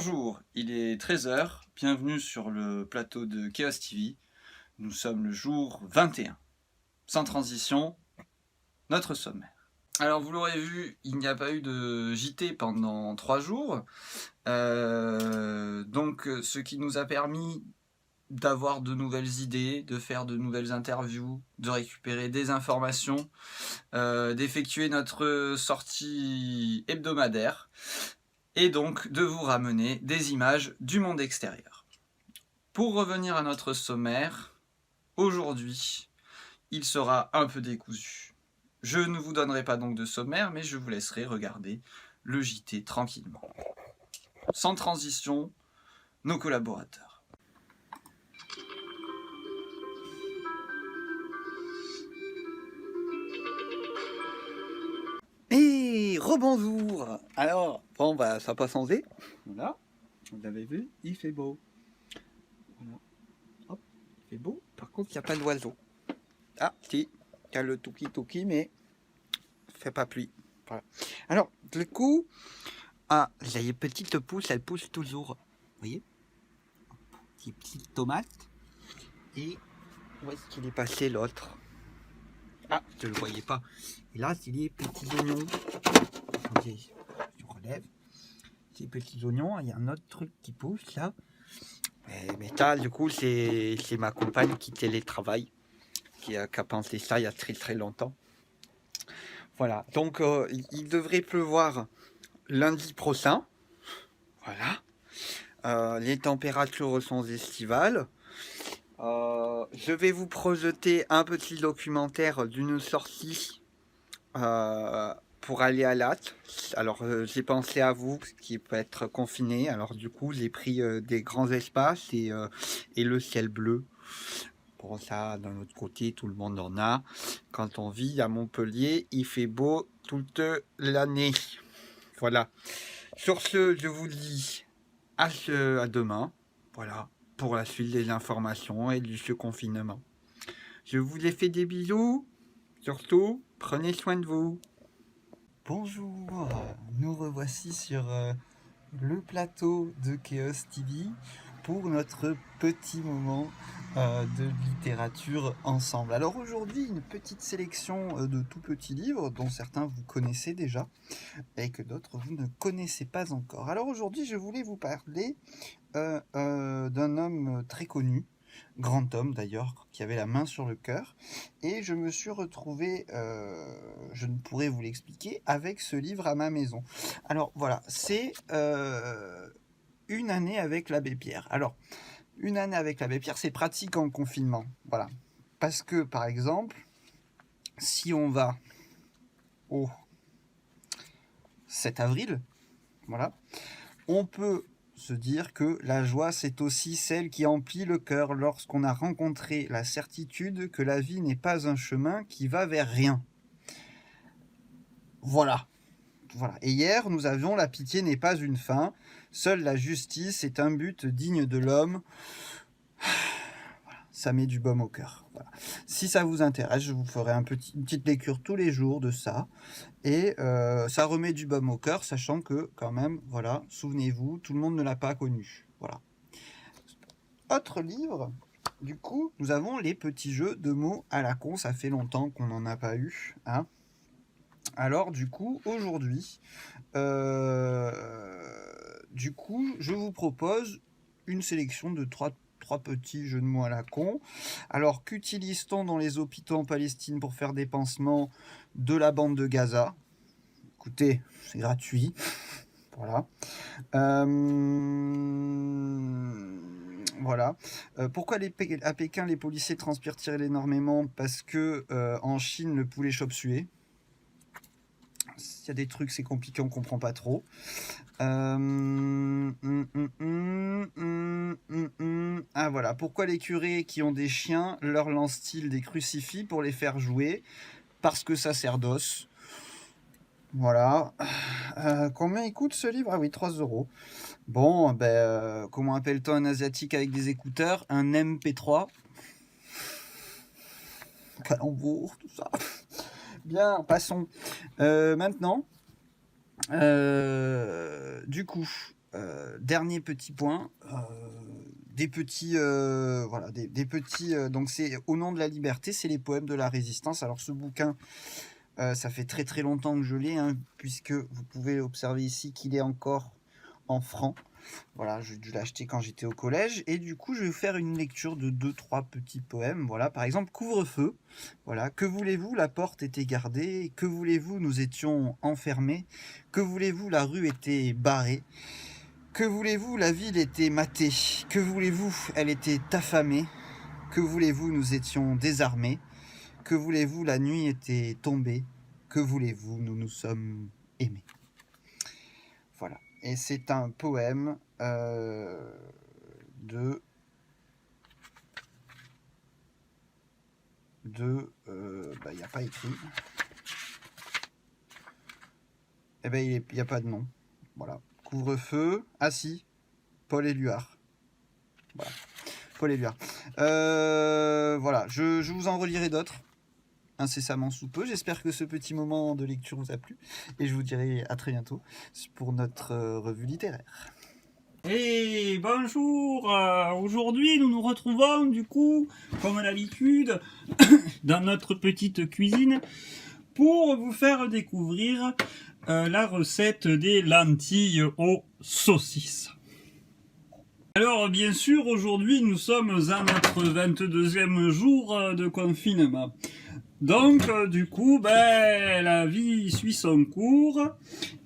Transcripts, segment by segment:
Bonjour, il est 13 h, bienvenue sur le plateau de Chaos TV. Nous sommes le jour 21. Sans transition, notre sommaire. Alors vous l'aurez vu, il n'y a pas eu de JT pendant 3 jours. Donc ce qui nous a permis d'avoir de nouvelles idées, de faire de nouvelles interviews, de récupérer des informations, d'effectuer notre sortie hebdomadaire et donc de vous ramener des images du monde extérieur. Pour revenir à notre sommaire, aujourd'hui, il sera un peu décousu. Je ne vous donnerai pas donc de sommaire, mais je vous laisserai regarder le JT tranquillement. Sans transition, nos collaborateurs. Et rebonjour. Alors, bon bah ça n'a pas changé. Voilà, vous avez vu, il fait beau. Voilà. Hop, il fait beau. Par contre, il n'y a pas d'oiseau. Ah, si, il y a le touki-touki, mais il ne fait pas pluie. Voilà. Alors, du coup, j'ai une petite pousse, elle pousse toujours. Vous voyez, des petites tomates. Et où est-ce qu'il est passé l'autre? Ah, je ne le voyais pas. Et là, c'est les petits oignons. Attendez, je relève. Ces petits oignons, il y a un autre truc qui pousse là. Mais ça, du coup, c'est ma compagne qui télétravaille, qui a pensé ça il y a très très longtemps. Voilà, donc il devrait pleuvoir lundi prochain. Voilà. Les températures sont estivales. Je vais vous projeter un petit documentaire d'une sortie pour aller à Latte. Alors j'ai pensé à vous qui peut être confiné. Alors du coup j'ai pris des grands espaces et le ciel bleu. Bon, ça d'un autre côté tout le monde en a. Quand on vit à Montpellier, il fait beau toute l'année. Voilà. Sur ce, je vous dis à demain. Voilà, pour la suite des informations et du confinement. Je vous ai fait des bisous. Surtout, prenez soin de vous. Bonjour, nous revoici sur le plateau de Chaos TV pour notre petit moment de littérature ensemble. Alors aujourd'hui, une petite sélection de tout petits livres dont certains vous connaissez déjà et que d'autres vous ne connaissez pas encore. Alors aujourd'hui, je voulais vous parler d'un homme très connu, grand homme d'ailleurs, qui avait la main sur le cœur, et je me suis retrouvé, je ne pourrais vous l'expliquer, avec ce livre à ma maison. Alors voilà, c'est Une année avec l'abbé Pierre. Alors, une année avec l'abbé Pierre, c'est pratique en confinement, voilà. Parce que, par exemple, si on va au 7 avril, voilà, on peut se dire que la joie, c'est aussi celle qui emplit le cœur lorsqu'on a rencontré la certitude que la vie n'est pas un chemin qui va vers rien. Voilà. Voilà. Et hier, nous avions la pitié n'est pas une fin, seule la justice est un but digne de l'homme. Voilà. Ça met du baume au cœur. Voilà. Si ça vous intéresse, je vous ferai une petite lecture tous les jours de ça. Et ça remet du baume au cœur, sachant que, quand même, voilà, souvenez-vous, tout le monde ne l'a pas connu. Voilà. Autre livre, du coup, nous avons les petits jeux de mots à la con. Ça fait longtemps qu'on n'en a pas eu. Hein. Alors, du coup, aujourd'hui, je vous propose une sélection de trois petits jeux de mots à la con. Alors, qu'utilise-t-on dans les hôpitaux en Palestine pour faire des pansements de la bande de Gaza? Écoutez, c'est gratuit. Voilà. Voilà. Pourquoi à Pékin les policiers transpirent-ils énormément? Parce que en Chine le poulet chop-suey. S'il y a des trucs c'est compliqué, on comprend pas trop. Ah voilà. Pourquoi les curés qui ont des chiens leur lancent-ils des crucifix pour les faire jouer? Parce que ça sert d'os. Voilà. Combien il coûte ce livre? Ah oui, 3 €. Bon, comment appelle-t-on un asiatique avec des écouteurs? Un MP3. Calembour, tout ça. Bien, passons. Maintenant, du coup, dernier petit point, des petits, voilà, des petits, donc c'est Au nom de la liberté, c'est les poèmes de la résistance. Alors ce bouquin, ça fait très très longtemps que je l'ai, hein, puisque vous pouvez observer ici qu'il est encore en francs. Voilà, je l'ai acheté quand j'étais au collège, et du coup je vais vous faire une lecture de 2-3 petits poèmes. Voilà, par exemple, couvre-feu. Voilà, que voulez-vous, la porte était gardée. Que voulez-vous, nous étions enfermés. Que voulez-vous, la rue était barrée. Que voulez-vous, la ville était matée. Que voulez-vous, elle était affamée. Que voulez-vous, nous étions désarmés. Que voulez-vous, la nuit était tombée. Que voulez-vous, nous nous sommes aimés. Voilà. Et c'est un poème de il n'y a pas écrit. Eh ben, il n'y a pas de nom. Voilà. Couvre-feu. Ah si. Paul Éluard. Voilà. Paul Éluard. Voilà. Je vous en relirai d'autres incessamment sous peu. J'espère que ce petit moment de lecture vous a plu. Et je vous dirai à très bientôt pour notre revue littéraire. Et bonjour, aujourd'hui nous nous retrouvons du coup, comme d'habitude, dans notre petite cuisine pour vous faire découvrir la recette des lentilles aux saucisses. Alors bien sûr, aujourd'hui nous sommes à notre 22e jour de confinement. Donc du coup, la vie suit son cours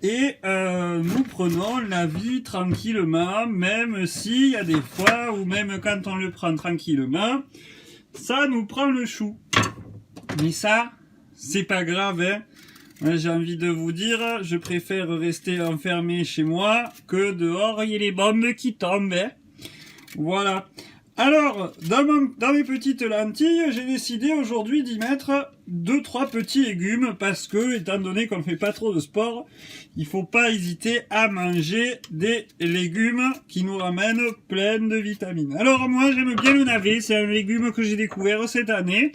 et nous prenons la vie tranquillement, même s'il y a des fois où même quand on le prend tranquillement, ça nous prend le chou. Mais ça, c'est pas grave, hein. J'ai envie de vous dire, je préfère rester enfermé chez moi que dehors il y ait les bombes qui tombent, hein. Voilà. Alors, dans mes petites lentilles, j'ai décidé aujourd'hui d'y mettre 2-3 petits légumes parce que, étant donné qu'on ne fait pas trop de sport, il faut pas hésiter à manger des légumes qui nous ramènent plein de vitamines. Alors moi, j'aime bien le navet, c'est un légume que j'ai découvert cette année.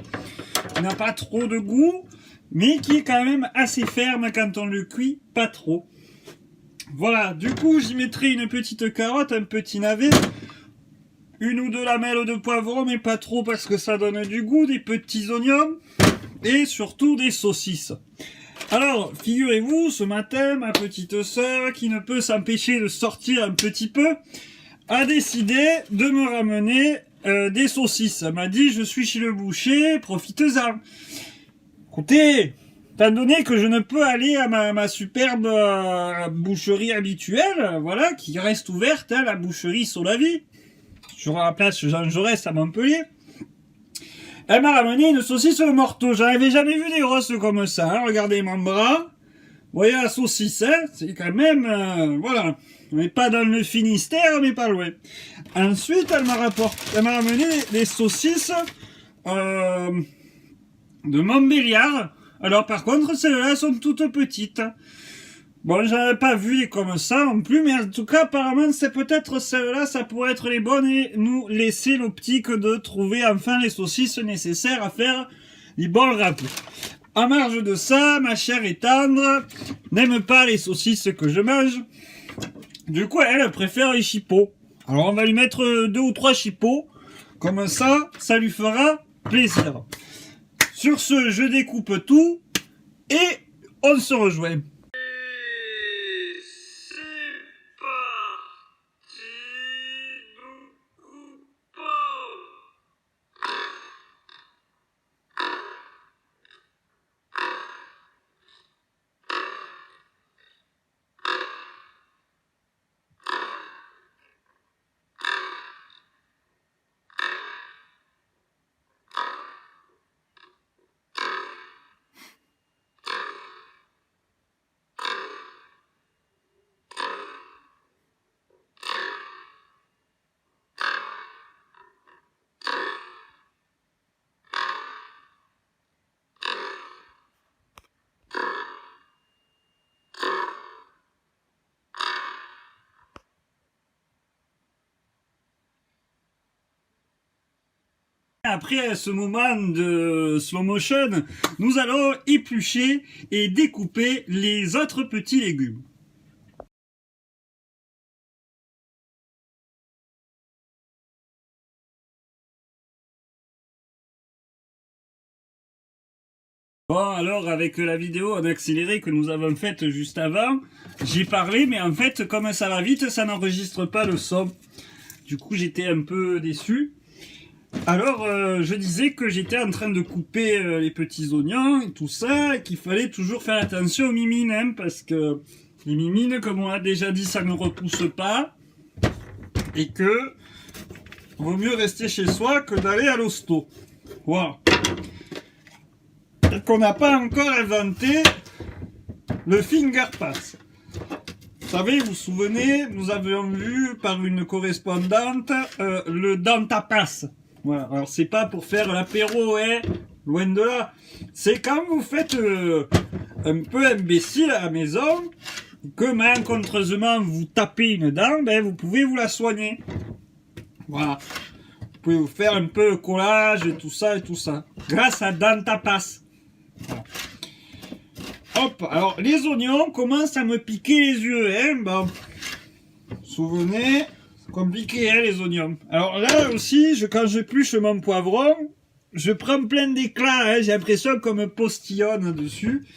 Il n'a pas trop de goût, mais qui est quand même assez ferme quand on le cuit pas trop. Voilà, du coup, j'y mettrai une petite carotte, un petit navet, une ou deux lamelles de poivron, mais pas trop parce que ça donne du goût, des petits oignons et surtout des saucisses. Alors, figurez-vous, ce matin, ma petite sœur, qui ne peut s'empêcher de sortir un petit peu, a décidé de me ramener des saucisses. Elle m'a dit, je suis chez le boucher, profitez-en. Écoutez, étant donné que je ne peux aller à ma superbe boucherie habituelle, voilà, qui reste ouverte, hein, la boucherie Solavie, sur la place Jean Jaurès à Montpellier, elle m'a ramené une saucisse au morteau. J'en avais jamais vu des grosses comme ça, hein. Regardez mon bras. Vous voyez la saucisse, hein, c'est quand même, voilà. On n'est pas dans le Finistère, mais pas loin. Ensuite, elle m'a ramené des saucisses de Montbéliard. Alors par contre, celles-là sont toutes petites. Bon, j'avais pas vu les comme ça non plus, mais en tout cas, apparemment, c'est peut-être celles-là, ça pourrait être les bonnes et nous laisser l'optique de trouver enfin les saucisses nécessaires à faire les bons râpés. En marge de ça, ma chère et tendre n'aime pas les saucisses que je mange. Du coup, elle préfère les chipots. Alors, on va lui mettre 2 ou 3 chipots. Comme ça, ça lui fera plaisir. Sur ce, je découpe tout et on se rejoint. Après ce moment de slow motion, nous allons éplucher et découper les autres petits légumes. Bon, alors avec la vidéo en accéléré que nous avons faite juste avant, j'ai parlé, mais en fait, comme ça va vite, ça n'enregistre pas le son. Du coup, j'étais un peu déçu. Alors, je disais que j'étais en train de couper les petits oignons et tout ça, et qu'il fallait toujours faire attention aux mimines, hein, parce que les mimines, comme on a déjà dit, ça ne repousse pas, et que vaut mieux rester chez soi que d'aller à l'hosto. Voilà. Et qu'on n'a pas encore inventé le finger pass. Vous savez, vous vous souvenez, nous avions vu par une correspondante le dentapass. Voilà, alors c'est pas pour faire l'apéro, hein, loin de là. C'est quand vous faites un peu imbécile à la maison, que malencontreusement vous tapez une dent, ben vous pouvez vous la soigner. Voilà. Vous pouvez vous faire un peu collage et tout ça, grâce à dentapass. Voilà. Hop, alors les oignons commencent à me piquer les yeux, hein, bon. Vous vous souvenez, c'est compliqué, hein, les oignons. Alors là aussi, quand j'épluche mon poivron, je prends plein d'éclats, hein, j'ai l'impression qu'on me postillonne dessus.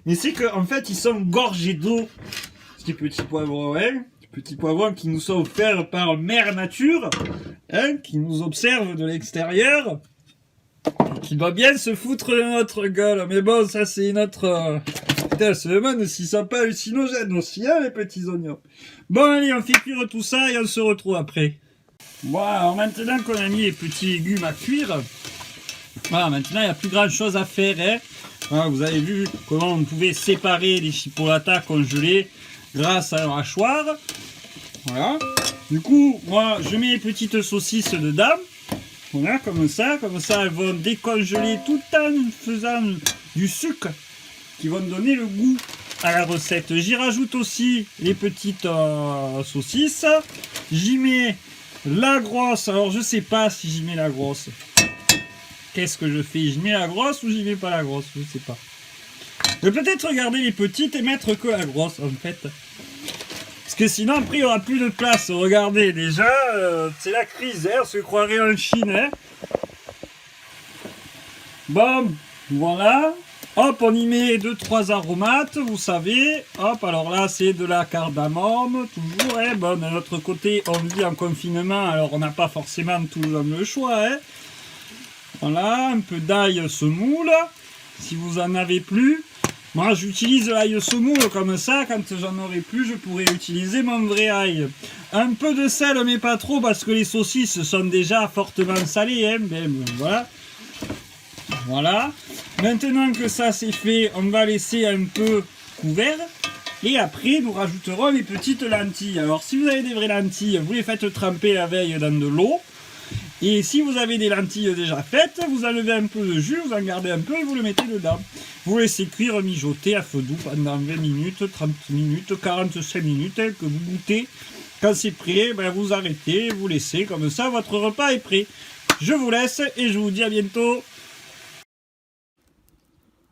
Mais c'est qu'en fait, ils sont gorgés d'eau, ces petits poivrons, hein. Petits poivrons qui nous sont offerts par Mère Nature, hein, qui nous observe de l'extérieur, qui doit bien se foutre de notre gueule. Mais bon, ça c'est notre... Putain, se demande s'ils sont pas hallucinogènes aussi, hein, les petits oignons. Bon, allez, on fait cuire tout ça et on se retrouve après. Voilà, alors maintenant qu'on a mis les petits légumes à cuire, voilà, maintenant il n'y a plus grand chose à faire, hein. Voilà, vous avez vu comment on pouvait séparer les chipolatas congelés grâce à un hachoir. Voilà. Du coup, moi, je mets les petites saucisses dedans. Voilà, comme ça elles vont décongeler tout en faisant du sucre qui vont donner le goût à la recette. J'y rajoute aussi les petites saucisses. J'y mets la grosse. Alors, je sais pas si j'y mets la grosse. Qu'est-ce que je fais? Je mets la grosse ou j'y mets pas la grosse? Je sais pas. Je vais peut-être regarder les petites et mettre que la grosse, en fait. Parce que sinon, après, il n'y aura plus de place. Regardez, déjà, c'est la crise, hein, on se croirait en Chine, hein. Bon, voilà. Hop, on y met 2-3 aromates, vous savez. Hop, alors là, c'est de la cardamome, toujours, hein. Bon, de l'autre côté, on vit en confinement, alors on n'a pas forcément tout le choix, hein. Voilà, un peu d'ail semoule, si vous en avez plus. Moi, j'utilise l'ail semoule comme ça. Quand j'en aurai plus, je pourrai utiliser mon vrai ail. Un peu de sel, mais pas trop, parce que les saucisses sont déjà fortement salées, hein. Ben, voilà. Voilà. Maintenant que ça c'est fait, on va laisser un peu couvert. Et après, nous rajouterons les petites lentilles. Alors, si vous avez des vraies lentilles, vous les faites tremper la veille dans de l'eau. Et si vous avez des lentilles déjà faites, vous enlevez un peu de jus, vous en gardez un peu et vous le mettez dedans. Vous laissez cuire, mijoter à feu doux pendant 20 minutes, 30 minutes, 45 minutes, que vous goûtez. Quand c'est prêt, ben vous arrêtez, vous laissez, comme ça votre repas est prêt. Je vous laisse et je vous dis à bientôt.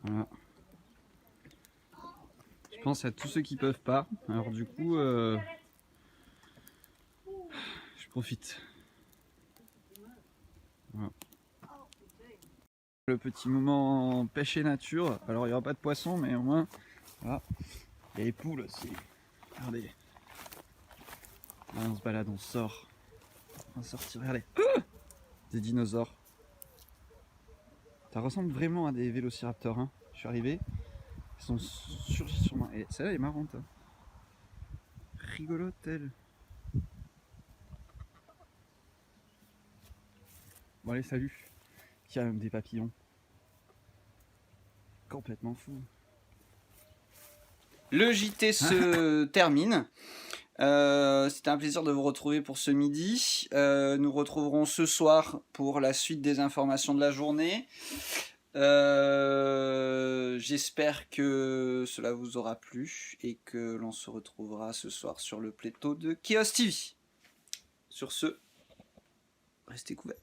Voilà. Je pense à tous ceux qui peuvent pas. Alors du coup, je profite. Voilà. Le petit moment pêche et nature. Alors il n'y aura pas de poisson, mais au moins, voilà. Il y a les poules aussi. Regardez. Là, on se balade, on sort. On va sortir, regardez. Des dinosaures. Ça ressemble vraiment à des vélociraptors, hein. Je suis arrivé. Ils sont surgis sur moi. Et celle-là est marrante. Hein. Rigolote, elle. Bon, allez, salut. Il y a même des papillons. Complètement fou. Le JT se termine. C'était un plaisir de vous retrouver pour ce midi. Nous retrouverons ce soir pour la suite des informations de la journée. J'espère que cela vous aura plu et que l'on se retrouvera ce soir sur le plateau de Chaos TV. Sur ce, restez couverts.